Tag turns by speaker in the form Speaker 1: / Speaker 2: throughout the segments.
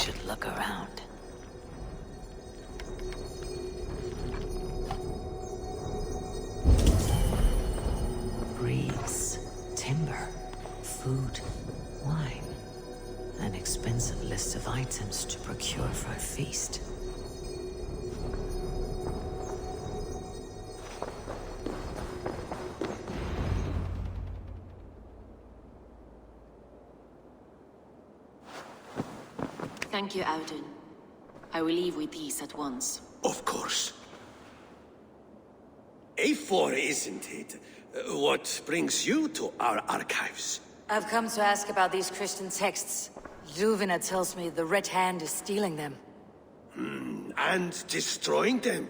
Speaker 1: should look around. Breeze, timber, food, wine. An expensive list of items to procure for a feast.
Speaker 2: Thank you, Audun. I will leave with these at once.
Speaker 3: Of course. A4, isn't it? What brings you to our archives?
Speaker 4: I've come to ask about these Christian texts. Juvina tells me the Red Hand is stealing them.
Speaker 3: And destroying them.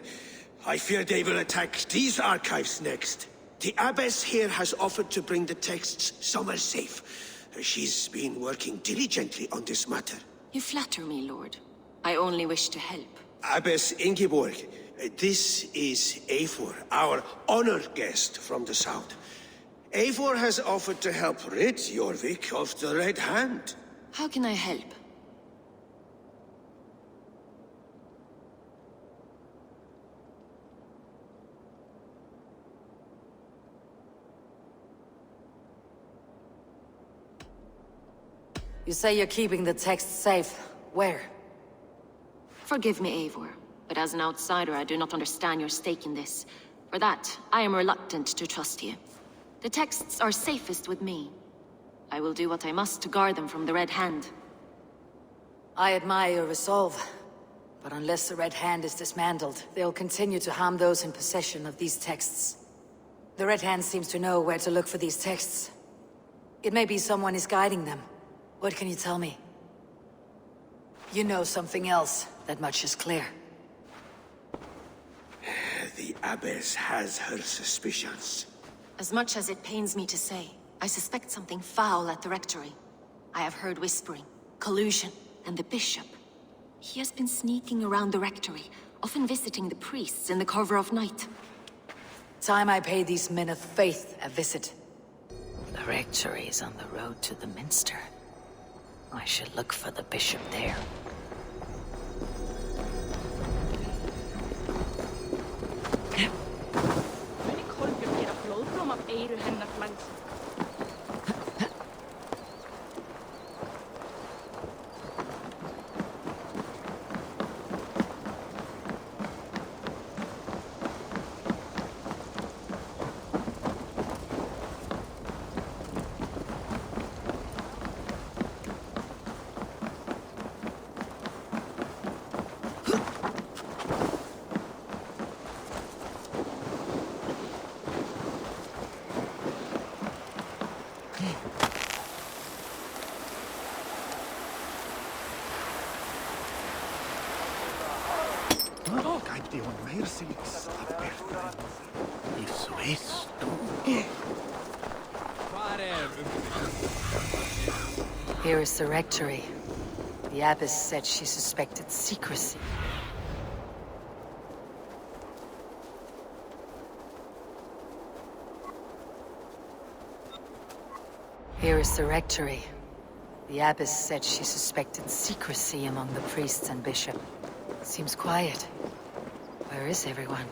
Speaker 3: I fear they will attack these archives next. The Abbess here has offered to bring the texts somewhere safe. She's been working diligently on this matter.
Speaker 2: You flatter me, Lord. I only wish to help.
Speaker 3: Abbess Ingeborg, this is Eivor, our honored guest from the south. Eivor has offered to help rid Jorvik of the Red Hand.
Speaker 2: How can I help?
Speaker 4: You say you're keeping the texts safe. Where?
Speaker 2: Forgive me, Eivor, but as an outsider, I do not understand your stake in this. For that, I am reluctant to trust you. The texts are safest with me. I will do what I must to guard them from the Red Hand.
Speaker 4: I admire your resolve. But unless the Red Hand is dismantled, they'll continue to harm those in possession of these texts. The Red Hand seems to know where to look for these texts. It may be someone is guiding them. What can you tell me? You know something else. That much is clear.
Speaker 3: The Abbess has her suspicions.
Speaker 2: As much as it pains me to say, I suspect something foul at the Rectory. I have heard whispering, collusion, and the Bishop. He has been sneaking around the Rectory, often visiting the priests in the cover of night.
Speaker 4: Time I pay these men of faith a visit.
Speaker 1: The Rectory is on the road to the Minster. I should look for the Bishop there.
Speaker 4: Here is the Rectory. The Abbess said she suspected secrecy. Here is the Rectory. The Abbess said she suspected secrecy among the priests and Bishop. Seems quiet. Where is everyone?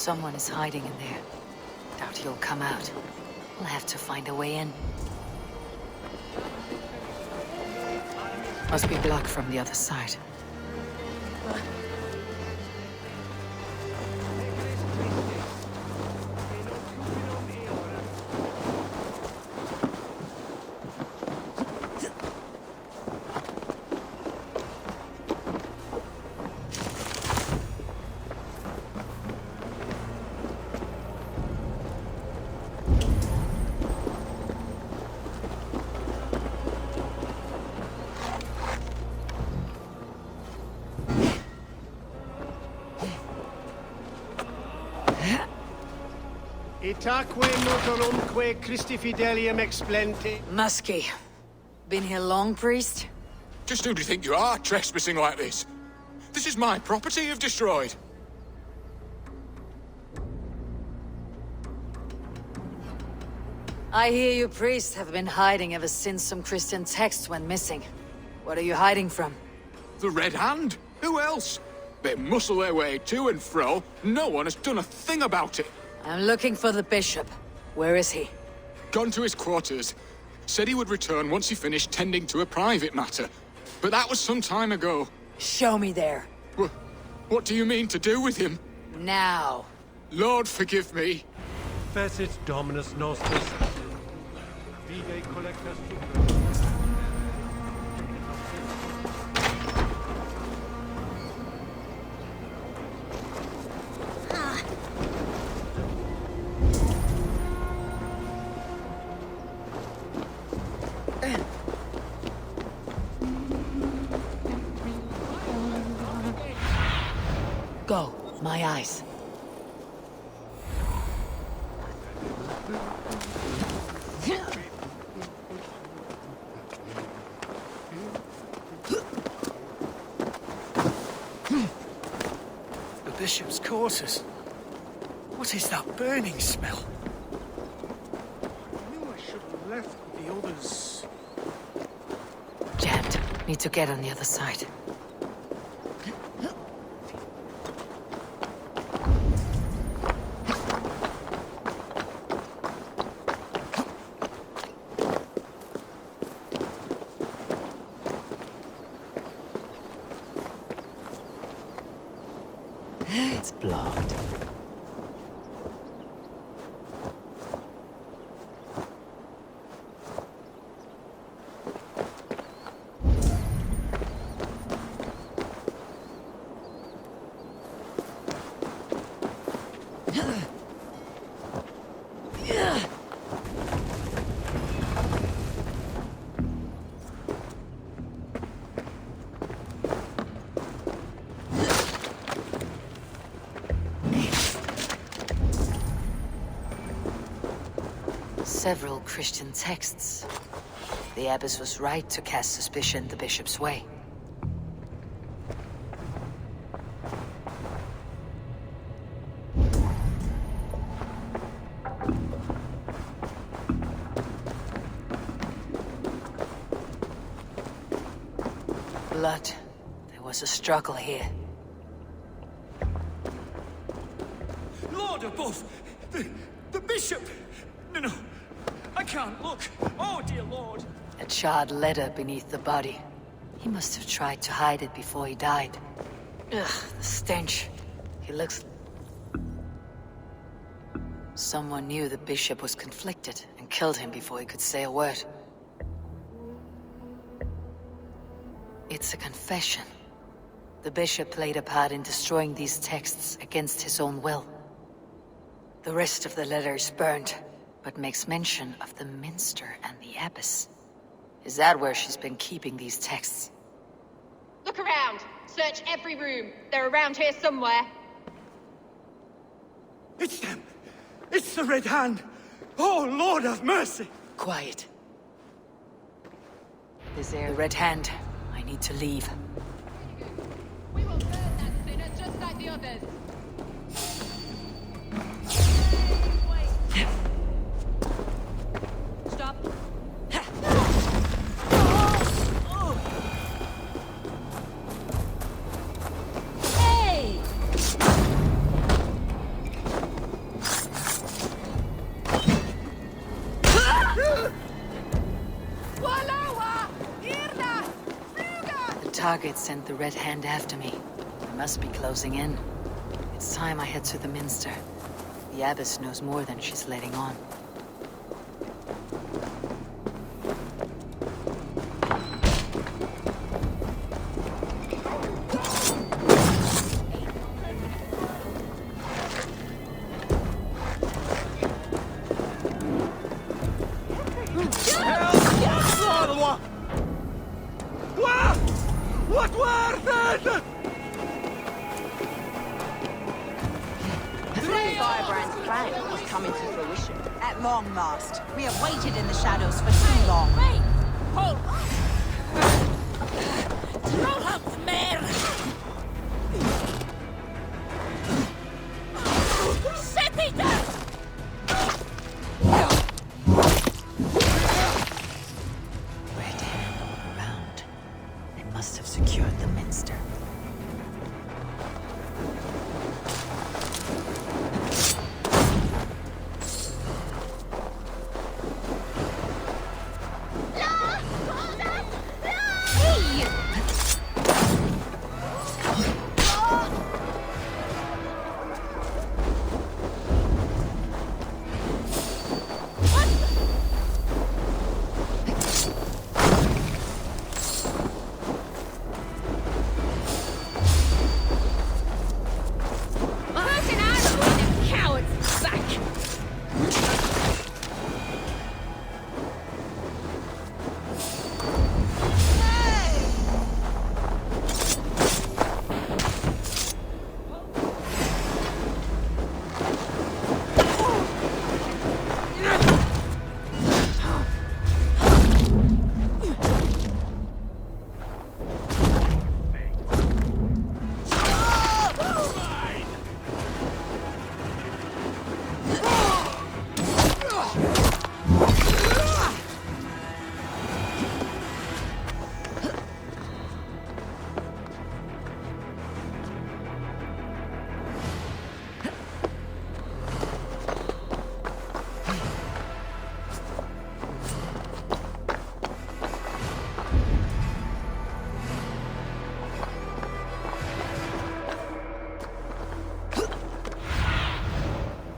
Speaker 4: Someone is hiding in there. Doubt he'll come out. We'll have to find a way in. Must be blocked from the other side.
Speaker 5: Itaque notorumque Christi fidelium explente.
Speaker 4: Muskie. Been here long, priest?
Speaker 6: Just who do you think you are, trespassing like this? This is my property you've destroyed.
Speaker 4: I hear you priests have been hiding ever since some Christian texts went missing. What are you hiding from?
Speaker 6: The Red Hand? Who else? They muscle their way to and fro. No one has done a thing about it.
Speaker 4: I'm looking for the bishop. Where is he?
Speaker 6: Gone to his quarters. Said he would return once he finished tending to a private matter. But that was some time ago.
Speaker 4: Show me there.
Speaker 6: What do you mean to do with him?
Speaker 4: Now.
Speaker 6: Lord, forgive me.
Speaker 5: Fecit Dominus nostris. Vide collectas
Speaker 4: Go. My eyes.
Speaker 7: The bishop's quarters. What is that burning smell?
Speaker 5: I knew I should have left with the others.
Speaker 4: Jammed. Need to get on the other side.
Speaker 1: It's blocked.
Speaker 4: Several Christian texts. The abbess was right to cast suspicion the bishop's way. Blood. There was a struggle here.
Speaker 7: Lord above! The bishop! No. I can't look. Oh, dear Lord.
Speaker 4: A charred letter beneath the body. He must have tried to hide it before he died. Ugh, the stench. He looks... Someone knew the bishop was conflicted and killed him before he could say a word. It's a confession. The bishop played a part in destroying these texts against his own will. The rest of the letter is burned, but makes mention of the minster and the abbess. Is that where she's been keeping these texts?
Speaker 8: Look around. Search every room. They're around here somewhere.
Speaker 7: It's them. It's the Red Hand. Oh, Lord have mercy.
Speaker 4: Quiet. Is there a Red Hand? I need to leave.
Speaker 8: We will burn that sinner just like the others. Stop. Hey!
Speaker 4: Margaret sent the Red Hand after me. They must be closing in. It's time I head to the Minster. The Abbess knows more than she's letting on.
Speaker 7: What were then?
Speaker 9: Firebrand's plan is coming to fruition. At long last. We have waited in the shadows for too long.
Speaker 10: Wait! Hold! Throw up, mer! Set it up!
Speaker 1: Red Hand all around. They must have secured the Minster.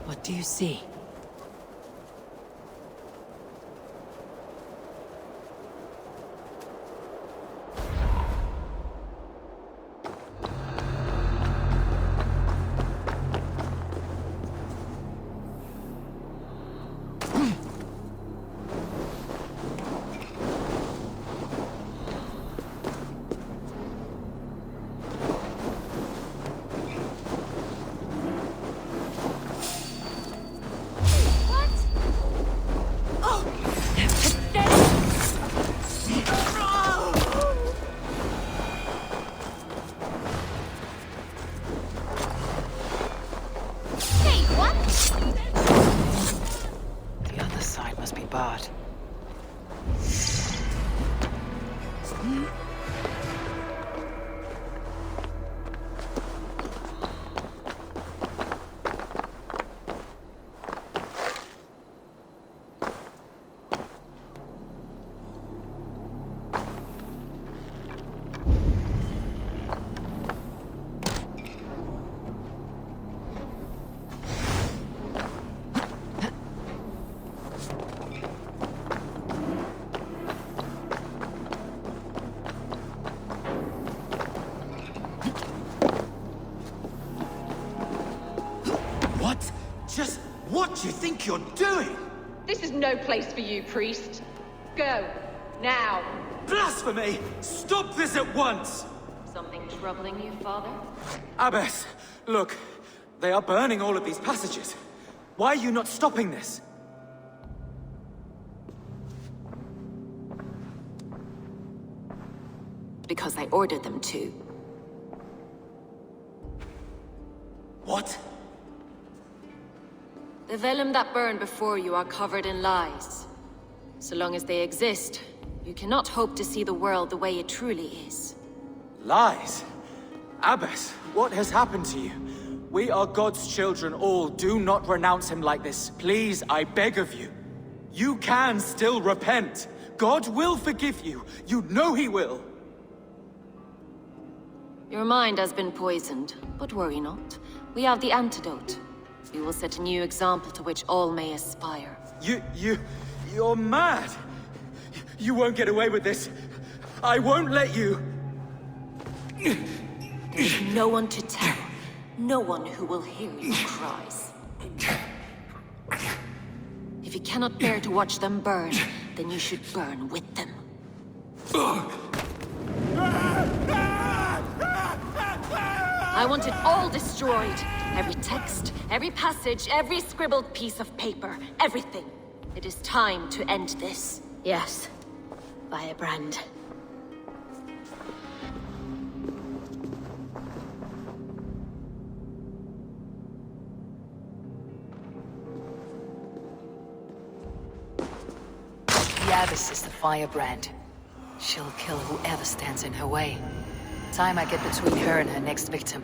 Speaker 1: What do you see? The other side must be barred.
Speaker 7: What? Just what do you think you're doing?
Speaker 8: This is no place for you, priest. Go. Now.
Speaker 7: Blasphemy! Stop this at once!
Speaker 2: Something troubling you, father?
Speaker 7: Abbess, look. They are burning all of these passages. Why are you not stopping this?
Speaker 2: Because I ordered them to.
Speaker 7: What?
Speaker 2: The vellum that burn before you are covered in lies. So long as they exist, you cannot hope to see the world the way it truly is.
Speaker 7: Lies? Abbess, what has happened to you? We are God's children all. Do not renounce him like this. Please, I beg of you. You can still repent. God will forgive you. You know he will.
Speaker 2: Your mind has been poisoned, but worry not. We have the antidote. We will set a new example to which all may aspire.
Speaker 7: You're mad! You won't get away with this! I won't let you!
Speaker 2: There's no one to tell. No one who will hear your cries. If you cannot bear to watch them burn, then you should burn with them. I want it all destroyed. Every text, every passage, every scribbled piece of paper, everything. It is time to end this.
Speaker 10: Yes. Firebrand.
Speaker 4: The Abbess is the firebrand. She'll kill whoever stands in her way. Time I get between her and her next victim.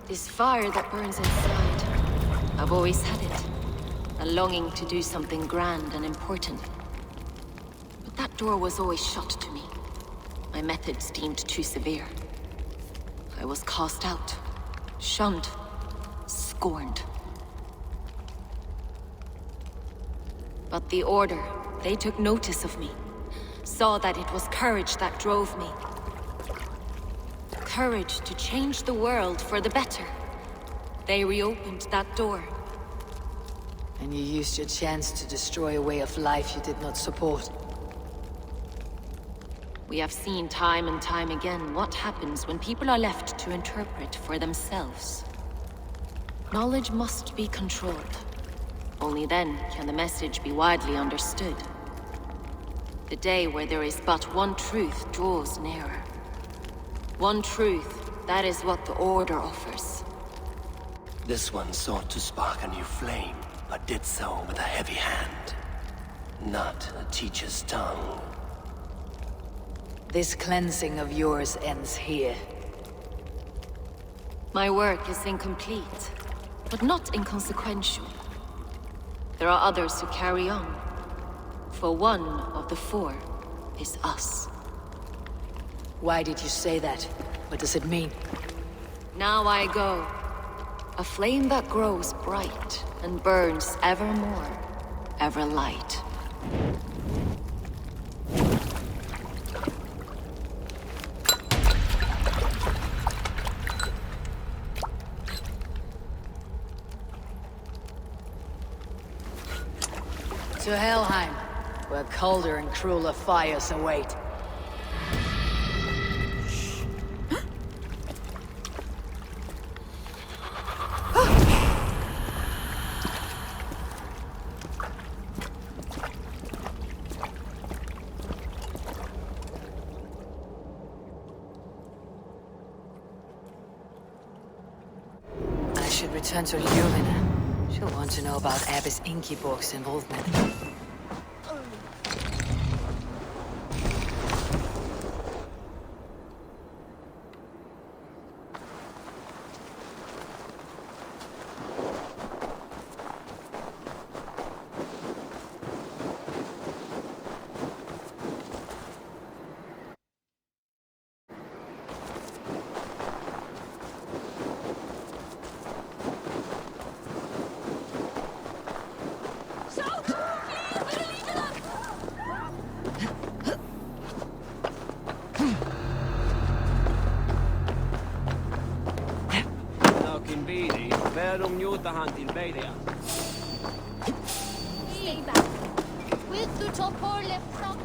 Speaker 2: This fire that burns inside, I've always had it. A longing to do something grand and important. But that door was always shut to me. My methods deemed too severe. I was cast out, shunned, scorned. But the Order, they took notice of me. Saw that it was courage that drove me. Courage to change the world for the better. They reopened that door.
Speaker 4: And you used your chance to destroy a way of life you did not support.
Speaker 2: We have seen time and time again what happens when people are left to interpret for themselves. Knowledge must be controlled. Only then can the message be widely understood. The day where there is but one truth draws nearer. One truth, that is what the Order offers.
Speaker 3: This one sought to spark a new flame, but did so with a heavy hand. Not a teacher's tongue.
Speaker 4: This cleansing of yours ends here.
Speaker 2: My work is incomplete, but not inconsequential. There are others who carry on. For one of the four is us.
Speaker 4: Why did you say that? What does it mean?
Speaker 2: Now I go. A flame that grows bright and burns ever more, ever light.
Speaker 4: To Helheim, where colder and crueler fires await. I should return to Ljubina. She'll want to know about Abbess Ingeborg's involvement.
Speaker 10: Stay back. With the topor left from...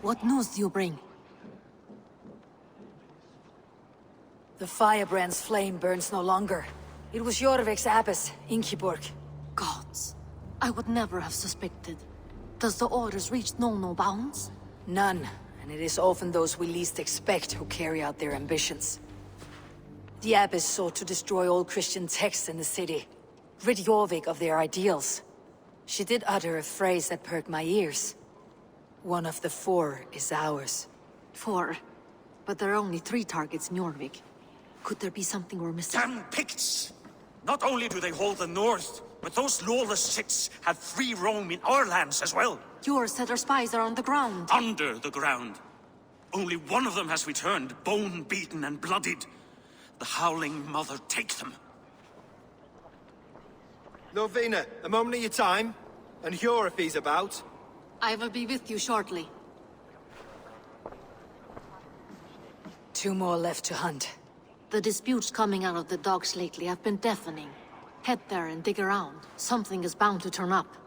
Speaker 4: What news do you bring? The firebrand's flame burns no longer. It was Jorvik's abbess, Ingeborg.
Speaker 2: Gods, I would never have suspected. Does the orders reach no bounds?
Speaker 4: None, and it is often those we least expect who carry out their ambitions. The abbess sought to destroy all Christian texts in the city, rid Jorvik of their ideals. She did utter a phrase that perked my ears. One of the 4 is ours.
Speaker 2: 4? But there are only 3 targets in Jorvik. Could there be something we're missing?
Speaker 11: Damn Picts! Not only do they hold the north, but those lawless Siths have free roam in our lands as well.
Speaker 2: Yours said our spies are on the ground.
Speaker 11: Under the ground. Only one of them has returned, bone-beaten and bloodied. The Howling Mother take them.
Speaker 12: Lovina, a moment of your time, and Hjor if he's about.
Speaker 2: I will be with you shortly.
Speaker 4: 2 more left to hunt.
Speaker 2: The disputes coming out of the docks lately have been deafening. Head there and dig around. Something is bound to turn up.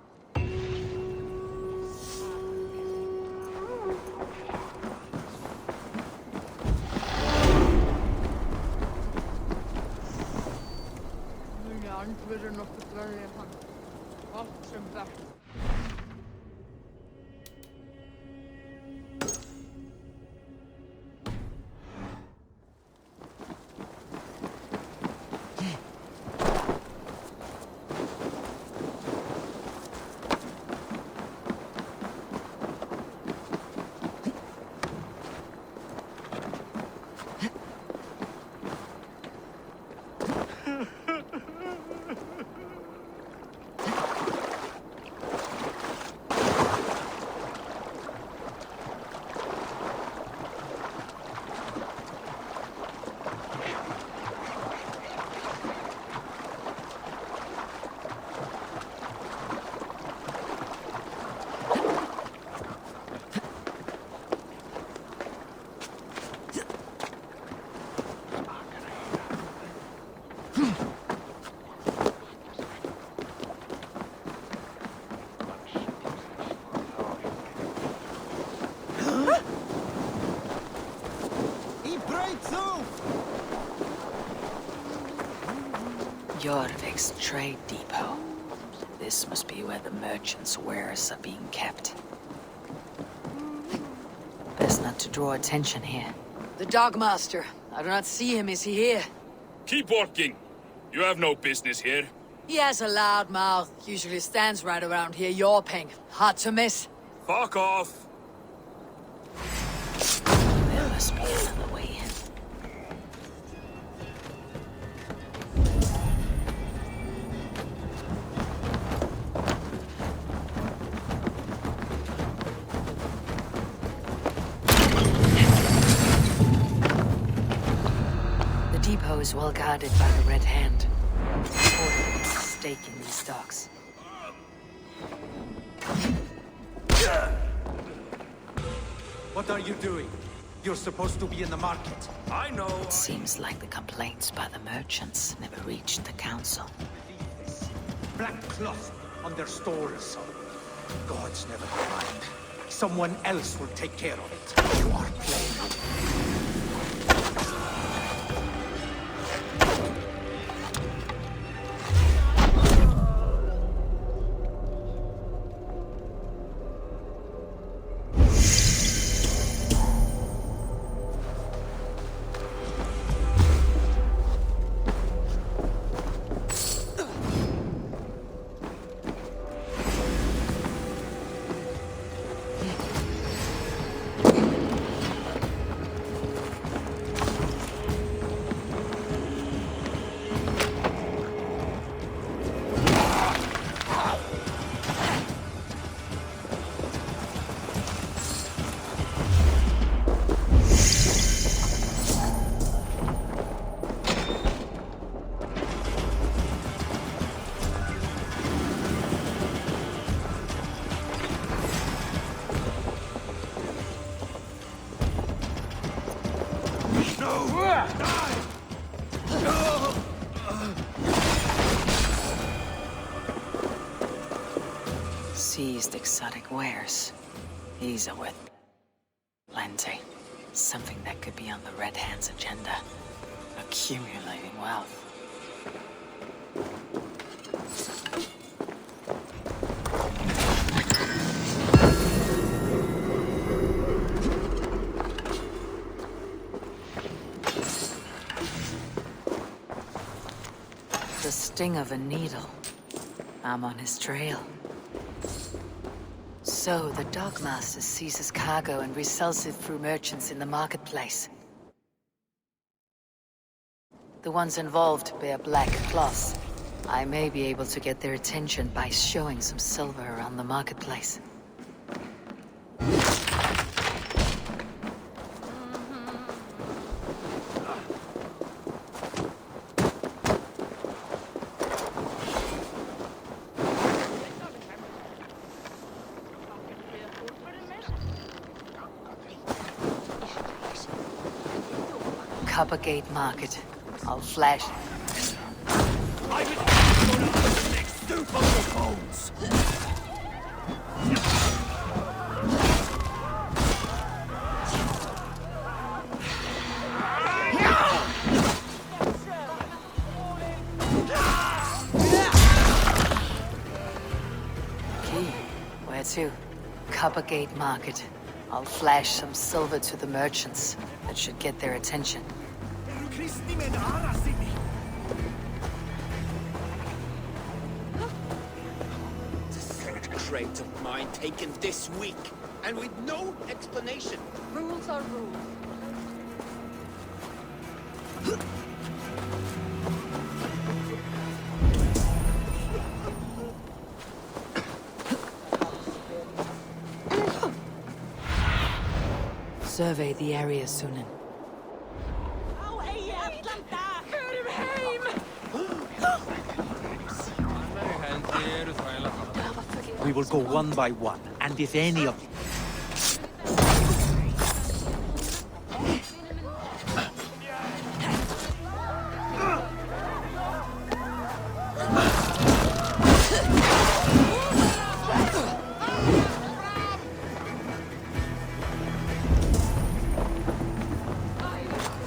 Speaker 1: Jorvik's trade depot. This must be where the merchants' wares are being kept. Best not to draw attention here.
Speaker 4: The Dogmaster. I do not see him. Is he here?
Speaker 13: Keep working. You have no business here.
Speaker 4: He has a loud mouth. Usually stands right around here yawping. Hard to miss.
Speaker 13: Fuck off.
Speaker 1: There must be another way in. The depot is well guarded by the Red Hand. Order is stake in these docks.
Speaker 7: What are you doing? You're supposed to be in the market.
Speaker 11: I know.
Speaker 1: It seems like the complaints by the merchants never reached the council.
Speaker 7: Black cloth on their stores. Gods never mind. Someone else will take care of it. You are playing with me.
Speaker 1: seized exotic wares. These are worth plenty. Something that could be on the Red Hand's agenda. Accumulating wealth. The sting of a needle. I'm on his trail. So, the Dockmaster seizes cargo and resells it through merchants in the marketplace. The ones involved bear black cloths. I may be able to get their attention by showing some silver around the marketplace. Coppergate Market. I'll flash.
Speaker 3: I will the next stoop of your bones.
Speaker 1: Key. Where to? Coppergate Market. I'll flash some silver to the merchants. That should get their attention.
Speaker 3: The third crate of mine taken this week, and with no explanation.
Speaker 10: Rules are rules.
Speaker 1: Survey the area, Sunan.
Speaker 14: We will go one by one, and if any of you...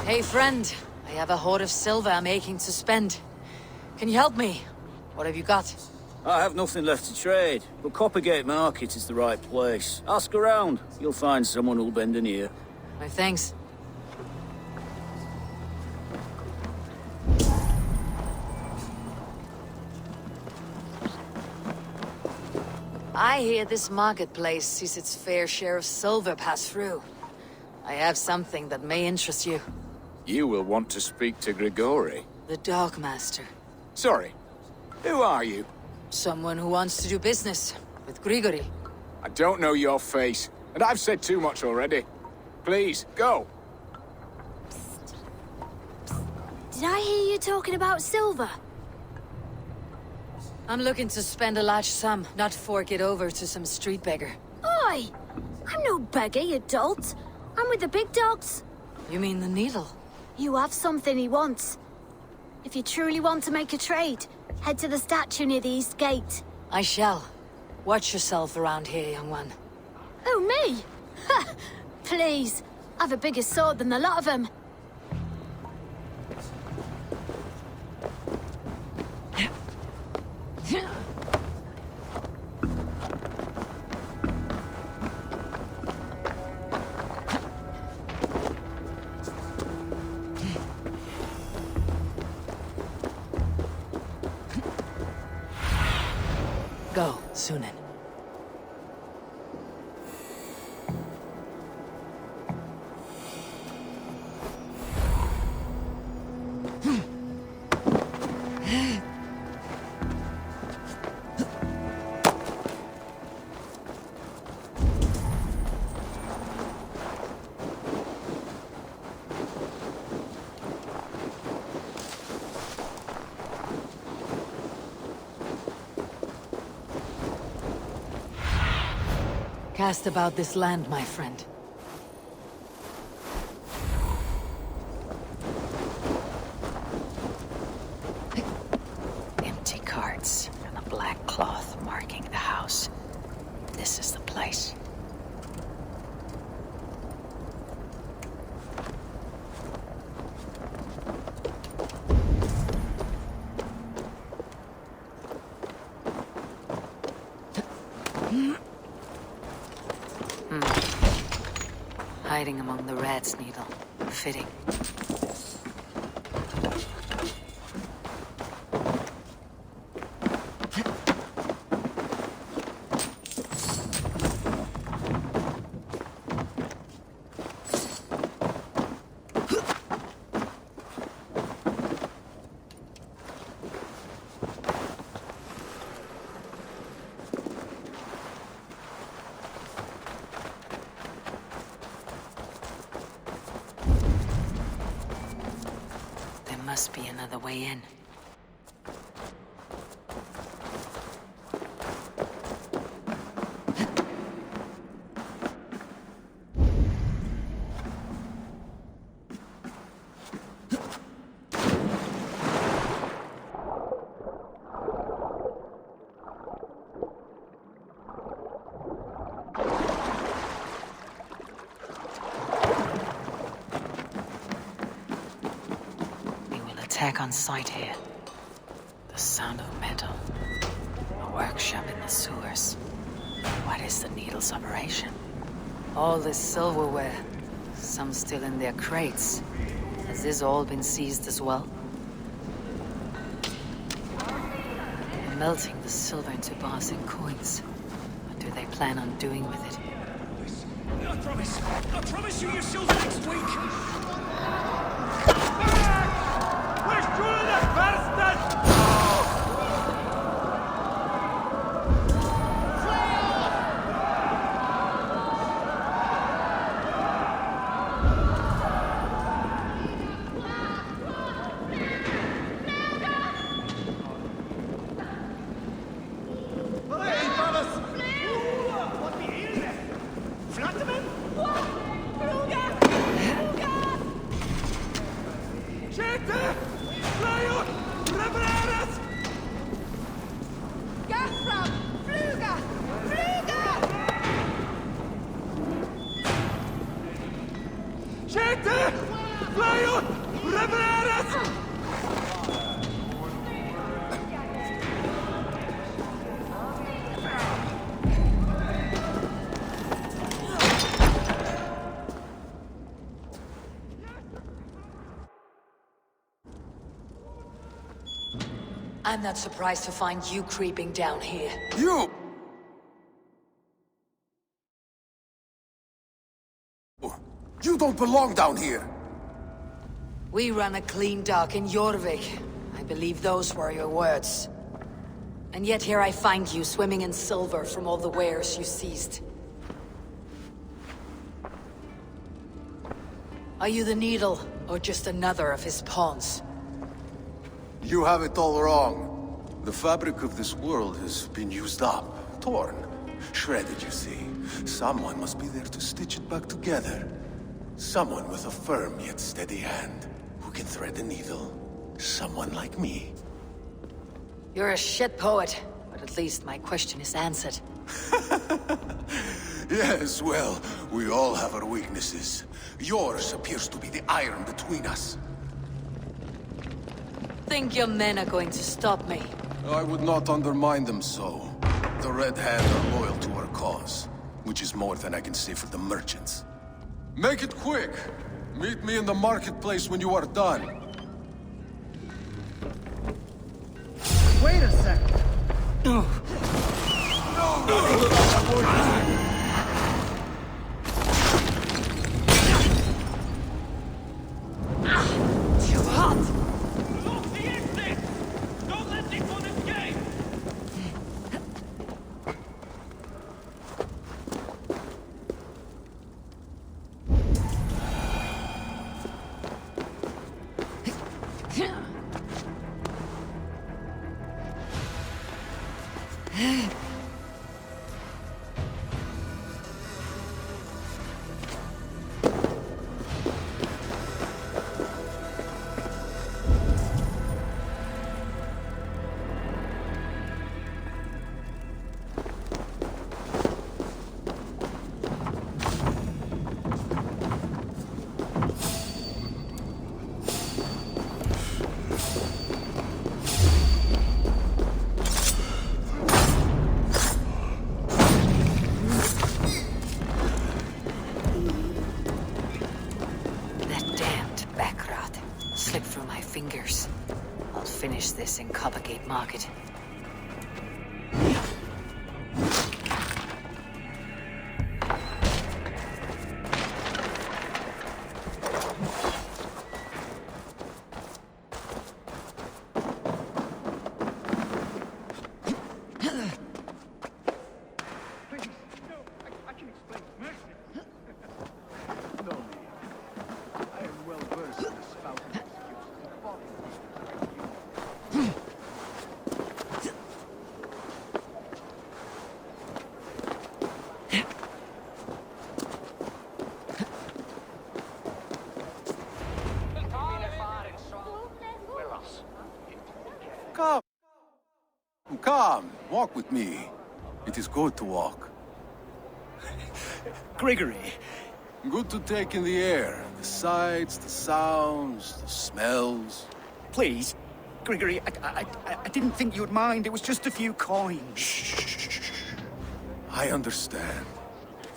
Speaker 4: Hey, friend. I have a hoard of silver I'm aching to spend. Can you help me? What have you got?
Speaker 15: I have nothing left to trade, but Coppergate Market is the right place. Ask around. You'll find someone who'll bend an ear.
Speaker 4: My thanks. I hear this marketplace sees its fair share of silver pass through. I have something that may interest you.
Speaker 6: You will want to speak to Grigori.
Speaker 4: The Dogmaster.
Speaker 6: Sorry, who are you?
Speaker 4: Someone who wants to do business with Grigori.
Speaker 6: I don't know your face, and I've said too much already. Please, go.
Speaker 10: Did I hear you talking about silver?
Speaker 4: I'm looking to spend a large sum, not fork it over to some street beggar.
Speaker 10: Oi! I'm no beggar, you dolt. I'm with the big dogs.
Speaker 4: You mean the needle?
Speaker 10: You have something he wants. If you truly want to make a trade, head to the statue near the East Gate.
Speaker 4: I shall. Watch yourself around here, young one.
Speaker 10: Oh, me? Ha! Please. I've a bigger sword than the lot of them.
Speaker 1: Go, Sunan.
Speaker 4: Cast about this land, my friend.
Speaker 1: Empty carts and a black cloth marking the house.
Speaker 4: Hiding among the rat's needle. Fitting.
Speaker 1: Must be another way in. Attack on sight here. The sound of metal. A workshop in the sewers. What is the Needle's operation?
Speaker 4: All this silverware. Some still in their crates. Has this all been seized as well? They're melting the silver into bars and coins. What do they plan on doing with it?
Speaker 11: I promise you you'll next week!
Speaker 4: I'm not surprised to find you creeping down here.
Speaker 16: You! You don't belong down here!
Speaker 4: We run a clean dock in Jorvik. I believe those were your words. And yet here I find you swimming in silver from all the wares you seized. Are you the Needle, or just another of his pawns?
Speaker 16: You have it all wrong. The fabric of this world has been used up, torn, shredded, you see. Someone must be there to stitch it back together. Someone with a firm yet steady hand, who can thread the needle. Someone like me.
Speaker 4: You're a shit poet, but at least my question is answered.
Speaker 16: Yes, well, we all have our weaknesses. Yours appears to be the iron between us.
Speaker 4: Think your men are going to stop me?
Speaker 16: I would not undermine them so. The Red Hand are loyal to our cause, which is more than I can say for the merchants. Make it quick! Meet me in the marketplace when you are done.
Speaker 5: Wait a second!
Speaker 4: Too hot!
Speaker 11: Don't let this one escape!
Speaker 1: finish this in Coppergate Market.
Speaker 16: Come. Come, walk with me. It is good to walk.
Speaker 12: Gregory.
Speaker 16: Good to take in the air. The sights, the sounds, the smells.
Speaker 12: Please, Gregory, I didn't think you'd mind. It was just a few coins.
Speaker 16: Shh. I understand.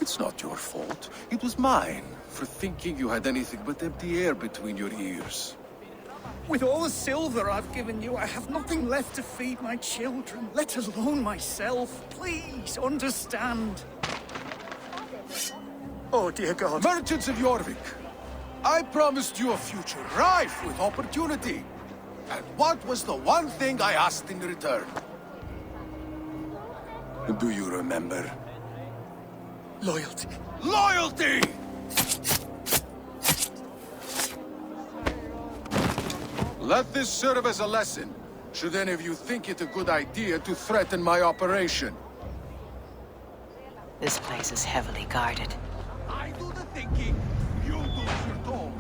Speaker 16: It's not your fault. It was mine, for thinking you had anything but empty air between your ears.
Speaker 12: With all the silver I've given you, I have nothing left to feed my children, let alone myself. Please, understand. Oh, dear God.
Speaker 16: Merchants of Jorvik, I promised you a future rife with opportunity. And what was the one thing I asked in return? Do you remember?
Speaker 12: Loyalty.
Speaker 16: Loyalty! Let this serve as a lesson, should any of you think it a good idea to threaten my operation.
Speaker 1: This place is heavily guarded.
Speaker 16: I do the thinking, you do as you're told.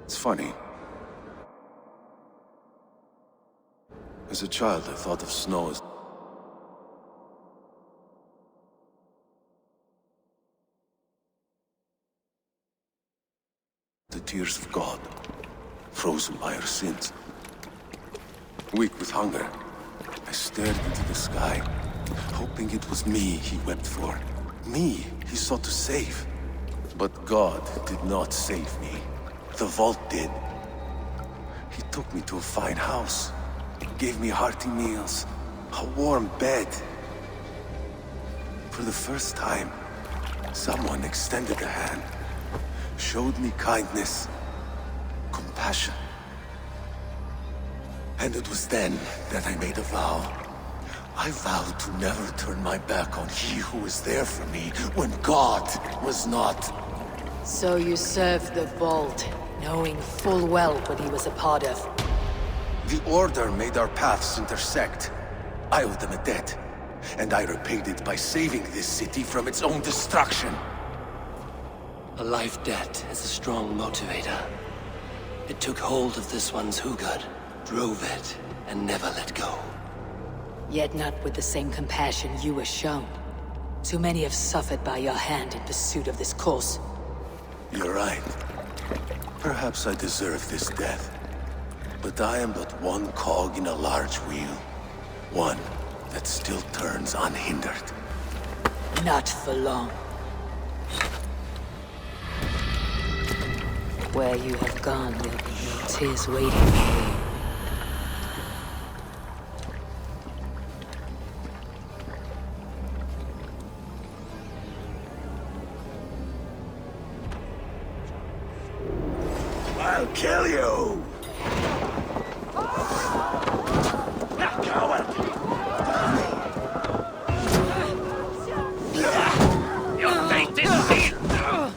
Speaker 16: It's funny. As a child, I thought of snow as the tears of God, frozen by our sins. Weak with hunger, I stared into the sky, hoping it was me he wept for. Me he sought to save. But God did not save me. The vault did. He took me to a fine house, gave me hearty meals, a warm bed. For the first time, someone extended a hand, showed me kindness, compassion. And it was then that I made a vow. I vowed to never turn my back on he who was there for me when God was not.
Speaker 4: So you served the Vault, knowing full well what he was a part of.
Speaker 16: The Order made our paths intersect. I owed them a debt, and I repaid it by saving this city from its own destruction.
Speaker 17: A life debt is a strong motivator. It took hold of this one's Hugad, drove it, and never let go.
Speaker 4: Yet not with the same compassion you were shown. Too many have suffered by your hand in pursuit of this cause.
Speaker 16: You're right. Perhaps I deserve this death. But I am but one cog in a large wheel. One that still turns unhindered.
Speaker 4: Not for long. Where you have gone, there'll be no tears waiting for you.
Speaker 3: I'll kill you! Coward!
Speaker 11: Your fate is sealed!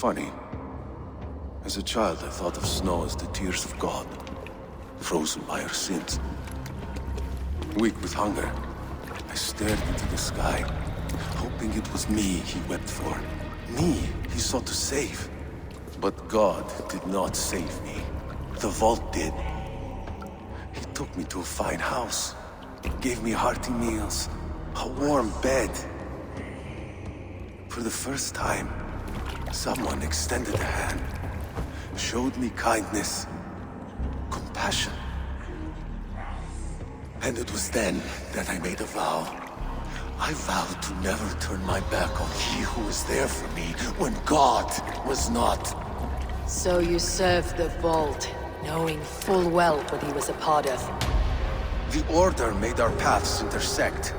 Speaker 16: funny. As a child, I thought of snow as the tears of God, frozen by our sins. Weak with hunger, I stared into the sky, hoping it was me he wept for. Me he sought to save. But God did not save me. The vault did. He took me to a fine house, gave me hearty meals, a warm bed. For the first time, someone extended a hand, showed me kindness, compassion. And it was then that I made a vow. I vowed to never turn my back on he who was there for me when God was not.
Speaker 4: So you served the Vault, knowing full well what he was a part of.
Speaker 16: The Order made our paths intersect.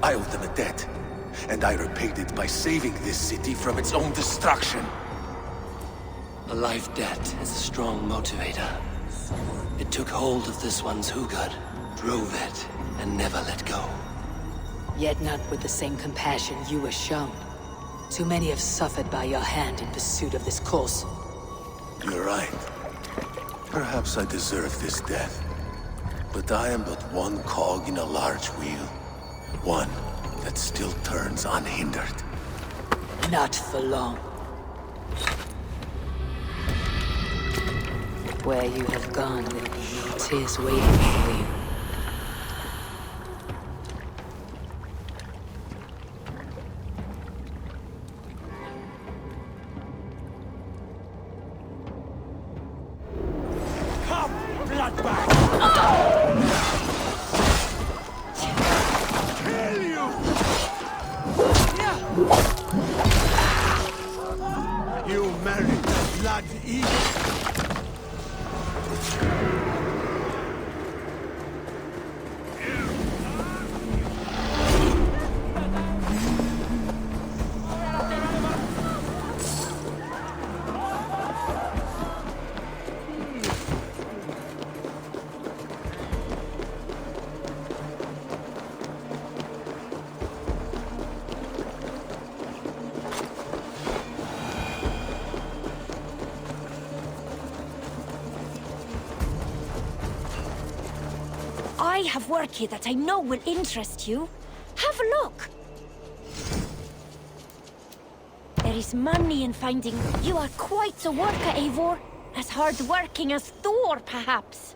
Speaker 16: I owed them a debt, and I repaid it by saving this city from its own destruction.
Speaker 17: A life debt is a strong motivator. It took hold of this one's Hugad, drove it, and never let go.
Speaker 4: Yet not with the same compassion you were shown. Too many have suffered by your hand in pursuit of this cause.
Speaker 16: You're right. Perhaps I deserve this death. But I am but one cog in a large wheel. One that still turns unhindered.
Speaker 4: Not for long. Where you have gone, there will be no tears waiting for you.
Speaker 3: You married the blood eagle.
Speaker 10: I have work here that I know will interest you. Have a look. There is money in finding. You are quite a worker, Eivor. As hard-working as Thor, perhaps.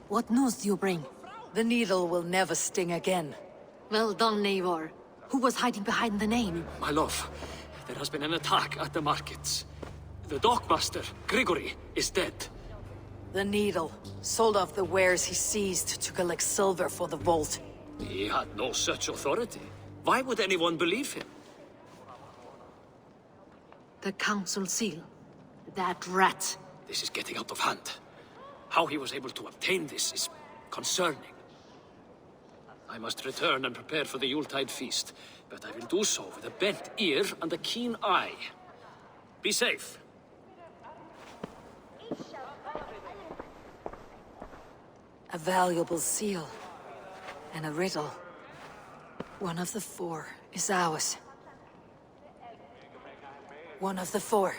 Speaker 4: What news do you bring? The needle will never sting again. Well done, Eivor. Who was hiding behind the name?
Speaker 18: My love, there has been an attack at the markets. The dockmaster, Grigory, is dead.
Speaker 4: The needle. Sold off the wares he seized to collect silver for the vault.
Speaker 18: He had no such authority. Why would anyone believe him?
Speaker 4: The council seal. That rat.
Speaker 18: This is getting out of hand. How he was able to obtain this is concerning. I must return and prepare for the Yuletide feast, but I will do so with a bent ear and a keen eye. Be safe.
Speaker 4: A valuable seal. And a riddle. One of the four is ours. One of the four.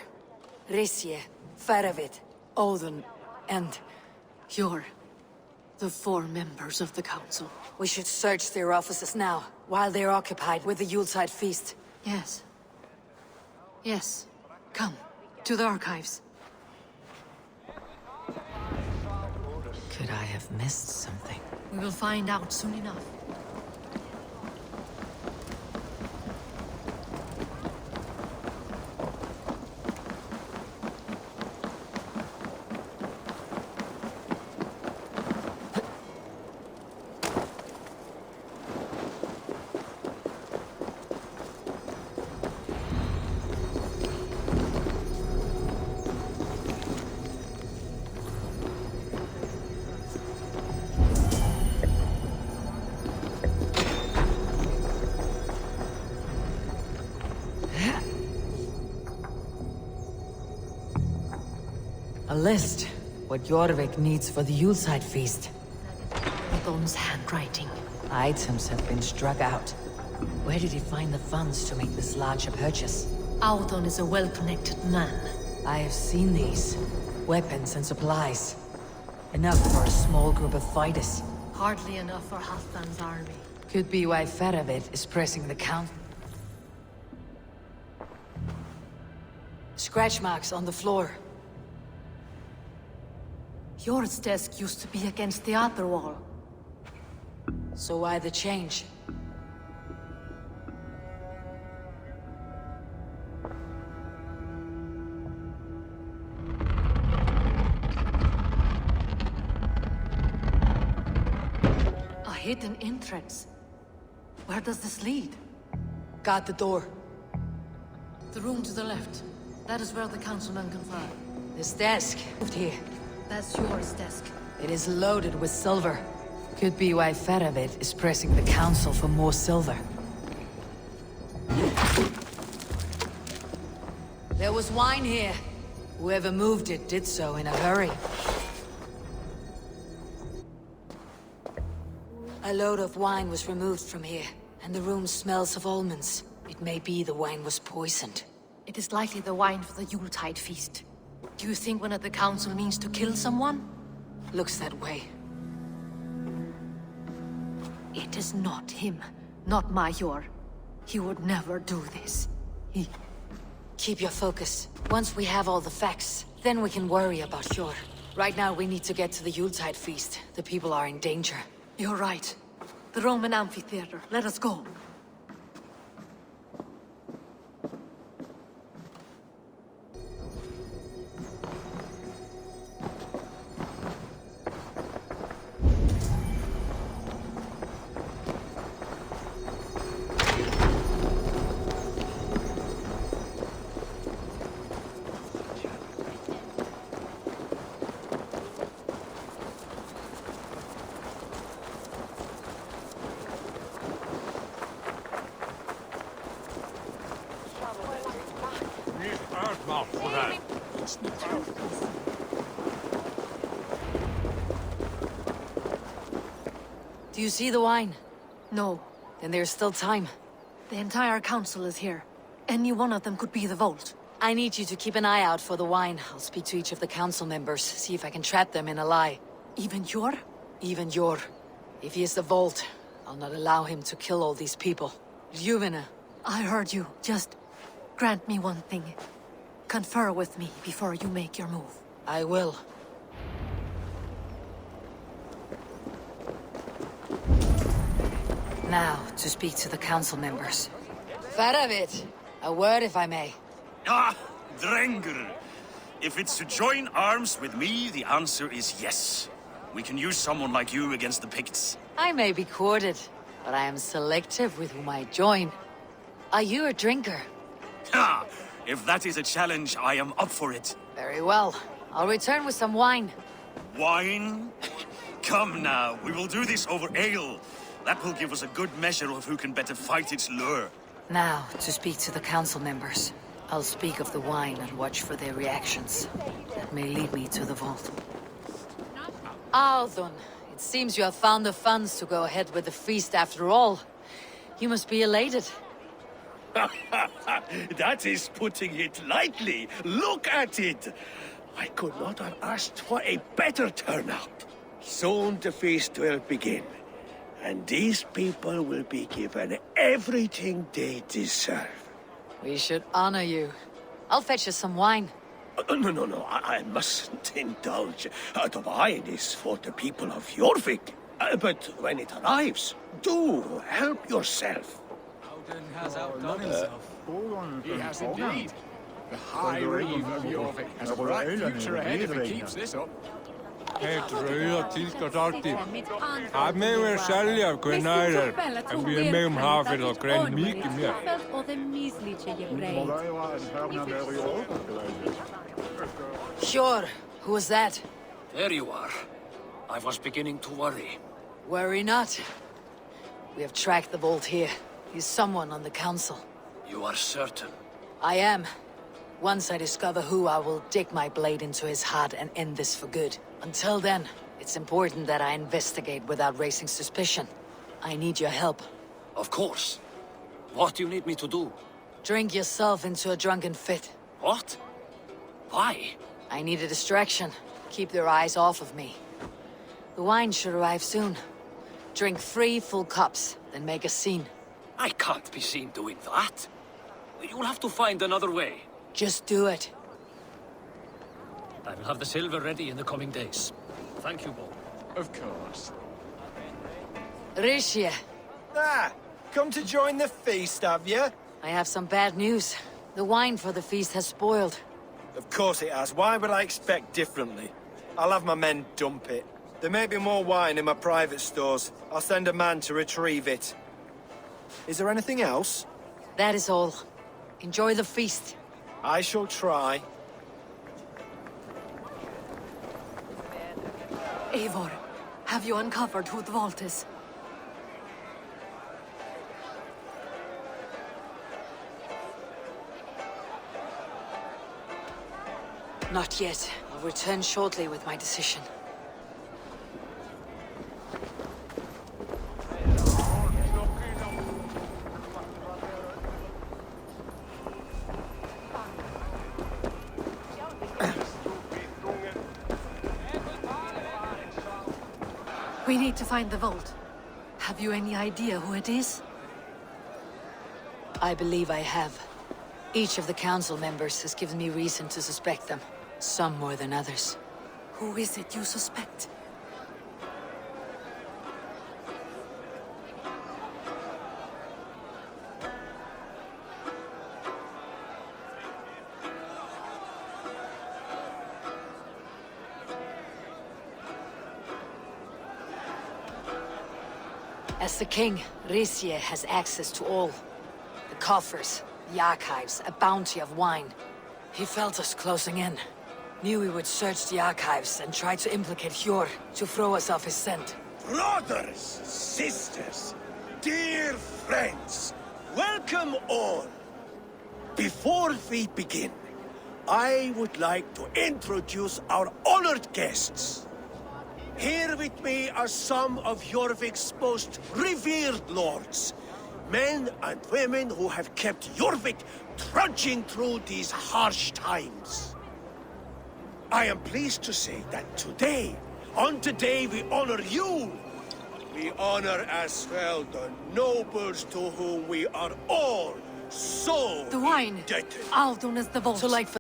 Speaker 4: Risje, Faravid, Odin, and... You're the four members of the council. We should search their offices now, while they're occupied with the Yuletide feast. Yes. Yes. Come, to the archives.
Speaker 1: Could I have missed something?
Speaker 4: We will find out soon enough. A list. What Jorvik needs for the Yuletide feast.
Speaker 2: Don's handwriting.
Speaker 4: Items have been struck out. Where did he find the funds to make this larger purchase?
Speaker 2: Audon is a well-connected man.
Speaker 4: I have seen these. Weapons and supplies. Enough for a small group of fighters.
Speaker 2: Hardly enough for Halfdan's army.
Speaker 4: Could be why Faravid is pressing the count. Scratch marks on the floor.
Speaker 2: Jor's desk used to be against the other wall.
Speaker 4: So why the change?
Speaker 2: A hidden entrance. Where does this lead?
Speaker 4: Guard the door.
Speaker 2: The room to the left. That is where the councilmen confer.
Speaker 4: This desk, moved here.
Speaker 2: That's Jor's desk.
Speaker 4: It is loaded with silver. Could be why Faravid is pressing the council for more silver. There was wine here. Whoever moved it did so in a hurry. A load of wine was removed from here, and the room smells of almonds. It may be the wine was poisoned.
Speaker 2: It is likely the wine for the Yuletide feast. Do you think one of the council means to kill someone?
Speaker 4: Looks that way.
Speaker 2: It is not him. Not Major. He would never do this. He...
Speaker 4: Keep your focus. Once we have all the facts, then we can worry about Jor. Right now we need to get to the Yuletide feast. The people are in danger.
Speaker 2: You're right. The Roman amphitheater. Let us go.
Speaker 4: Do you see the wine?
Speaker 2: No.
Speaker 4: Then there's still time.
Speaker 2: The entire council is here. Any one of them could be the vault.
Speaker 4: I need you to keep an eye out for the wine. I'll speak to each of the council members, see if I can trap them in a lie.
Speaker 2: Even Jor?
Speaker 4: Even Jor. If he is the vault, I'll not allow him to kill all these people. Juvena.
Speaker 2: I heard you. Just grant me one thing. Confer with me before you make your move.
Speaker 4: I will. Now, to speak to the council members. Faravid, a word if I may.
Speaker 11: Ah, Drengr. If it's to join arms with me, the answer is yes. We can use someone like you against the Picts.
Speaker 4: I may be courted, but I am selective with whom I join. Are you a drinker?
Speaker 11: Ha! If that is a challenge, I am up for it.
Speaker 4: Very well. I'll return with some wine.
Speaker 11: Wine? Come now, we will do this over ale. That will give us a good measure of who can better fight its lure.
Speaker 4: Now, to speak to the council members. I'll speak of the wine and watch for their reactions. That may lead me to the vault. Althon, it seems you have found the funds to go ahead with the feast after all. You must be elated.
Speaker 3: That is putting it lightly. Look at it. I could not have asked for a better turnout. Soon the feast will begin. And these people will be given everything they deserve.
Speaker 4: We should honor you. I'll fetch us some wine.
Speaker 3: No, I mustn't indulge. The wine is for the people of Jorvik. But when it arrives, do help yourself.
Speaker 6: Odin has outdone himself. He has indeed. The High Reeve of Jorvik has a bright future ahead if he keeps this up.
Speaker 19: Het röda tillskott alltid. Jag menar sälja kvenärer. Jag blir med havet och kräng mycket mer.
Speaker 4: Sure. Who was that?
Speaker 18: There you are. I was beginning to worry.
Speaker 4: Worry not. We have tracked the vault here. He's someone on the council.
Speaker 18: You are certain?
Speaker 4: I am. Once I discover who, I will dig my blade into his heart and end this for good. Until then, it's important that I investigate without raising suspicion. I need your help.
Speaker 18: Of course. What do you need me to do?
Speaker 4: Drink yourself into a drunken fit.
Speaker 18: What? Why?
Speaker 4: I need a distraction. Keep their eyes off of me. The wine should arrive soon. Drink 3 full cups, then make a scene.
Speaker 18: I can't be seen doing that. You'll have to find another way.
Speaker 4: Just do it.
Speaker 18: I will have the silver ready in the coming days. Thank you, Bo.
Speaker 6: Of course.
Speaker 4: Rishi.
Speaker 20: Ah, come to join the feast, have you?
Speaker 4: I have some bad news. The wine for the feast has spoiled.
Speaker 20: Of course it has. Why would I expect differently? I'll have my men dump it. There may be more wine in my private stores. I'll send a man to retrieve it. Is there anything else?
Speaker 4: That is all. Enjoy the feast.
Speaker 20: I shall try.
Speaker 21: Eivor, have you uncovered who the vault is?
Speaker 4: Not yet. I'll return shortly with my decision.
Speaker 21: We need to find the vault. Have you any idea who it is?
Speaker 4: I believe I have. Each of the council members has given me reason to suspect them. Some more than others.
Speaker 21: Who is it you suspect?
Speaker 4: As the king, Rishi has access to all. The coffers, the archives, a bounty of wine. He felt us closing in. Knew we would search the archives and try to implicate Hjor to throw us off his scent.
Speaker 3: Brothers, sisters, dear friends, welcome all. Before we begin, I would like to introduce our honored guests. Here with me are some of Jorvik's most revered lords. Men and women who have kept Jorvik trudging through these harsh times. I am pleased to say that today, on today we honor you. We honor as well the nobles to whom we are all so
Speaker 21: The wine.
Speaker 3: indebted.
Speaker 21: Aldon is the vault.
Speaker 4: So like